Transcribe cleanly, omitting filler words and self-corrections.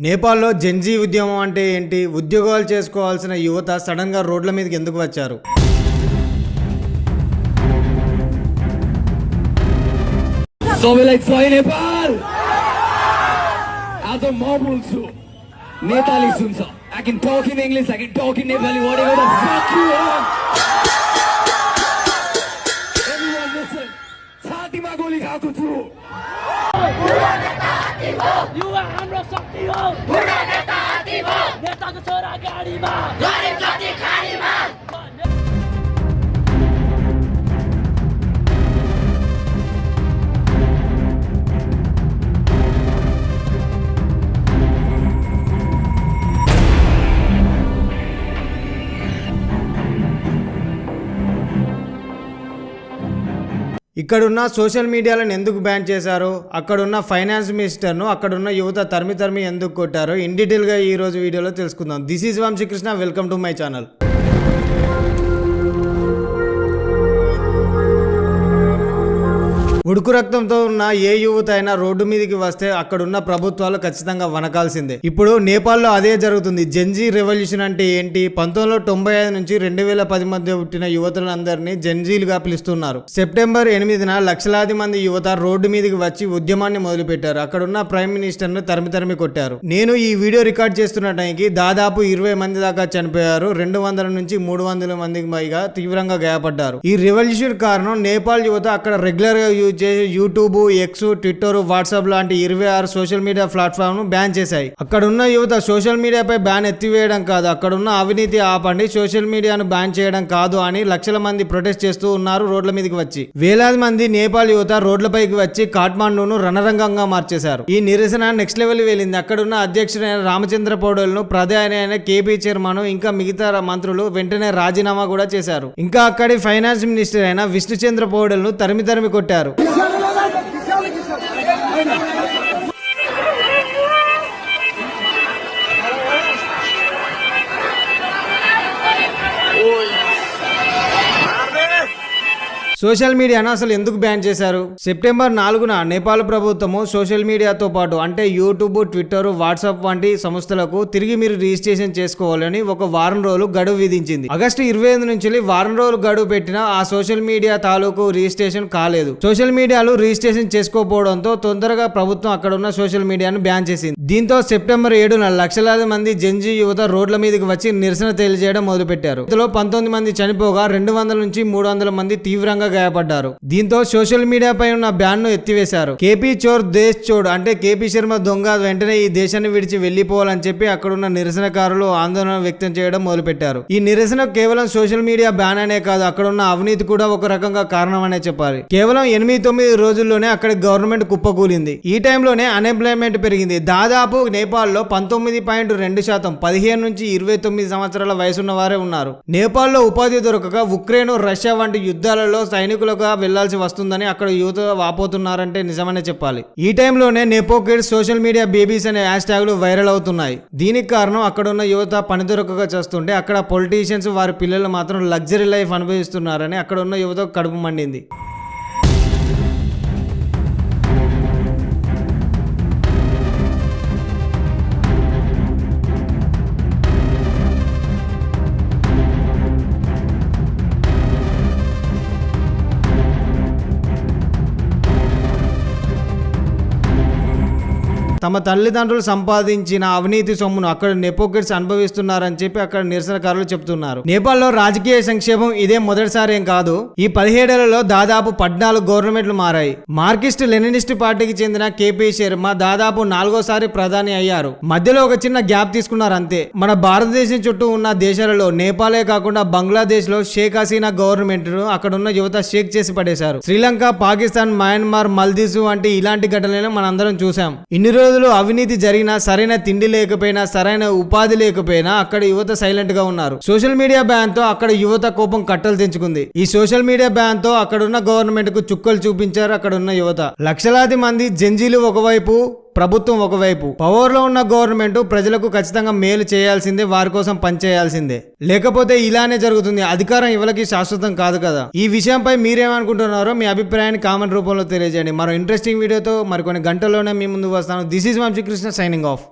నేపాల్లో జెన్జీ ఉద్యమం అంటే ఏంటి? ఉద్యోగాలు చేసుకోవాల్సిన యువత సడన్ గా రోడ్ల మీదకి ఎందుకు వచ్చారు? So we like fly Nepal. As a mobile so Nepali sunsa. I can talk in English, I can talk in Nepali, whatever the fuck you want. Everyone listen. Chhati ma goli khako chu. युवा हाम्रो शक्ति हो बुढा नेता हात्ती भो नेताको छोरा गाडीमा गरिब जति खाडीमा ఇక్కడున్న సోషల్ మీడియాలను ఎందుకు బ్యాన్ చేశారో, అక్కడున్న ఫైనాన్స్ మినిస్టర్ను అక్కడున్న యువత తరిమి ఎందుకు కొట్టారో ఇన్ డీటెయిల్గా ఈ రోజు వీడియోలో తెలుసుకుందాం. This is Vamsikrishna, welcome to my channel. ఉడుకు రక్తంతో ఉన్న ఏ యువత అయినా రోడ్డు మీదకి వస్తే అక్కడున్న ప్రభుత్వాలు ఖచ్చితంగా వనకాల్సిందే. ఇప్పుడు నేపాల్లో అదే జరుగుతుంది. జెన్జీ రెవల్యూషన్ అంటే ఏంటి? 1995 నుంచి 2010 మధ్య పుట్టిన యువతులందరినీ జెన్జీలుగా పిలుస్తున్నారు. సెప్టెంబర్ 8న లక్షలాది మంది యువత రోడ్డు మీదకి వచ్చి ఉద్యమాన్ని మొదలుపెట్టారు. అక్కడున్న ప్రైమ్ మినిస్టర్ ను తరిమి కొట్టారు. నేను ఈ వీడియో రికార్డ్ చేస్తున్న టైంకి దాదాపు 20 మంది దాకా చనిపోయారు. 200 నుంచి 300 మందికి పైగా తీవ్రంగా గాయపడ్డారు. ఈ రెవల్యూషన్ కారణం నేపాల్ యువత అక్కడ రెగ్యులర్ గా యూట్యూబ్, ఎక్స్, ట్విట్టర్, వాట్సాప్ లాంటి 26 సోషల్ మీడియా ప్లాట్ఫామ్ ను బ్యాన్ చేశాయి. అక్కడున్న యువత సోషల్ మీడియాపై బ్యాన్ ఎత్తివేయడం కాదు, అక్కడున్న అవినీతి ఆపండి, సోషల్ మీడియాను బ్యాన్ చేయడం కాదు అని లక్షల మంది ప్రొటెస్ట్ చేస్తూ ఉన్నారు రోడ్ల మీదకి వచ్చి. వేలాది మంది నేపాల్ యువత రోడ్లపైకి వచ్చి కాఠ్మాండూను రణరంగంగా మార్చేశారు. ఈ నిరసన నెక్స్ట్ లెవెల్ వెళ్ళింది. అక్కడున్న అధ్యక్షుడైన రామచంద్ర పౌడల్ను, ప్రధాని అయిన కేపీ చర్మను, ఇంకా మిగతా మంత్రులు వెంటనే రాజీనామా కూడా చేశారు. ఇంకా అక్కడి ఫైనాన్స్ మినిస్టర్ అయిన విష్ణుచంద్ర పౌడల్ను తరిమి కొట్టారు. సోషల్ మీడియాను అసలు ఎందుకు బ్యాన్ చేశారు? సెప్టెంబర్ 4న నేపాల్ ప్రభుత్వము సోషల్ మీడియాతో పాటు అంటే యూట్యూబ్, ట్విట్టర్, వాట్సాప్ వంటి సంస్థలకు తిరిగి మీరు రిజిస్ట్రేషన్ చేసుకోవాలని ఒక వారం రోజులు గడువు విధించింది. ఆగస్టు 25 నుంచి వారం రోజులు గడువు పెట్టినా ఆ సోషల్ మీడియా తాలూకు రిజిస్ట్రేషన్ కాలేదు. సోషల్ మీడియాలు రిజిస్ట్రేషన్ చేసుకోకపోవడంతో తొందరగా ప్రభుత్వం అక్కడ ఉన్న సోషల్ మీడియాను బ్యాన్ చేసింది. దీంతో సెప్టెంబర్ 7న లక్షలాది మంది జెన్జీ యువత రోడ్ల మీదకి వచ్చి నిరసన తెలియజేయడం మొదలుపెట్టారు. ఇందులో 19 మంది చనిపోగా 200 నుంచి 300 మంది తీవ్రంగా గాయపడ్డారు. దీంతో సోషల్ మీడియా పై ఉన్న బ్యాన్ ను ఎత్తివేశారు. కేపీ చోర్ దేశ్ చోడ్ అంటే కేపీ శర్మ దొంగ, వెంటనే ఈ దేశాన్ని విడిచి వెళ్లిపోవాలని చెప్పి అక్కడున్న నిరసనకారులు ఆందోళన వ్యక్తం చేయడం మొదలుపెట్టారు. ఈ నిరసన కేవలం సోషల్ మీడియా బ్యాన్ అనే కాదు, అక్కడున్న అవినీతి కూడా ఒక రకంగా కారణమనే చెప్పాలి. కేవలం 8-9 రోజుల్లోనే అక్కడి గవర్నమెంట్ కుప్పకూలింది. ఈ టైంలోనే అన్ఎంప్లాయ్మెంట్ పెరిగింది. దాదాపు నేపాల్లో 19.2% 15 నుంచి 29 సంవత్సరాల వయసున్న వారే ఉన్నారు. నేపాల్లో ఉపాధి దొరకక ఉక్రెయిన్, రష్యా వంటి యుద్ధాలలో సైనికులుగా వెళ్లాల్సి వస్తుందని అక్కడ యువత వాపోతున్నారంటే నిజమనే చెప్పాలి. ఈ టైంలోనే nepo kids, social media babies అనే హ్యాష్ ట్యాగ్లు వైరల్ అవుతున్నాయి. దీనికి కారణం అక్కడ ఉన్న యువత పని దొరకక చేస్తుంటే అక్కడ పొలిటీషియన్స్ వారి పిల్లలు మాత్రం లగ్జరీ లైఫ్ అనుభవిస్తున్నారని అక్కడ ఉన్న యువత కడుపు మండింది. తమ తల్లిదండ్రులు సంపాదించిన అవినీతి సొమ్మును అక్కడ నెపోకిడ్స్ అనుభవిస్తున్నారని చెప్పి అక్కడ నిరసనకారులు చెప్తున్నారు. నేపాల్లో రాజకీయ సంక్షేమం ఇదే మొదటిసారి ఏం కాదు. ఈ 17 ఏళ్లలో దాదాపు 14 గవర్నమెంట్లు మారాయి. మార్కిస్ట్ లెనినిస్ట్ పార్టీకి చెందిన కేపీ శర్మ దాదాపు 4వ ప్రధాని అయ్యారు. మధ్యలో ఒక చిన్న గ్యాప్ తీసుకున్నారు అంతే. మన భారతదేశం చుట్టూ ఉన్న దేశాలలో నేపాలే కాకుండా బంగ్లాదేశ్ లో షేక్ హసీనా గవర్నమెంట్ ను అక్కడున్న యువత షేక్ చేసి పడేశారు. శ్రీలంక, పాకిస్తాన్, మయన్మార్, మల్దీవ్స్ వంటి ఇలాంటి ఘటనలను మనందరం చూసాం. ఇన్ని రోజులు అవినీతి జరిగినా, సరైన తిండి లేకపోయినా, సరైన ఉపాధి లేకపోయినా అక్కడ యువత సైలెంట్ గా ఉన్నారు. సోషల్ మీడియా బ్యాన్ తో అక్కడ యువత కోపం కట్టలు తెంచుకుంది. ఈ సోషల్ మీడియా బ్యాన్ తో అక్కడున్న గవర్నమెంట్ కు చుక్కలు చూపించారు అక్కడున్న యువత. లక్షలాది మంది జెన్జీలు ఒకవైపు, ప్రభుత్వం ఒకవైపు. పవర్ లో ఉన్న గవర్నమెంట్ ప్రజలకు ఖచ్చితంగా మేలు చేయాల్సిందే, వారి కోసం పనిచేయాల్సిందే. లేకపోతే ఇలానే జరుగుతుంది. అధికారం ఎవరికి శాశ్వతం కాదు కదా. ఈ విషయంపై మీరేమనుకుంటున్నారో మీ అభిప్రాయాన్ని కామెంట్ రూపంలో తెలియజేయండి. మరో ఇంట్రెస్టింగ్ వీడియోతో మరికొన్ని గంటల్లోనే మీ ముందుకు వస్తాను. This is Vamsikrishna signing of.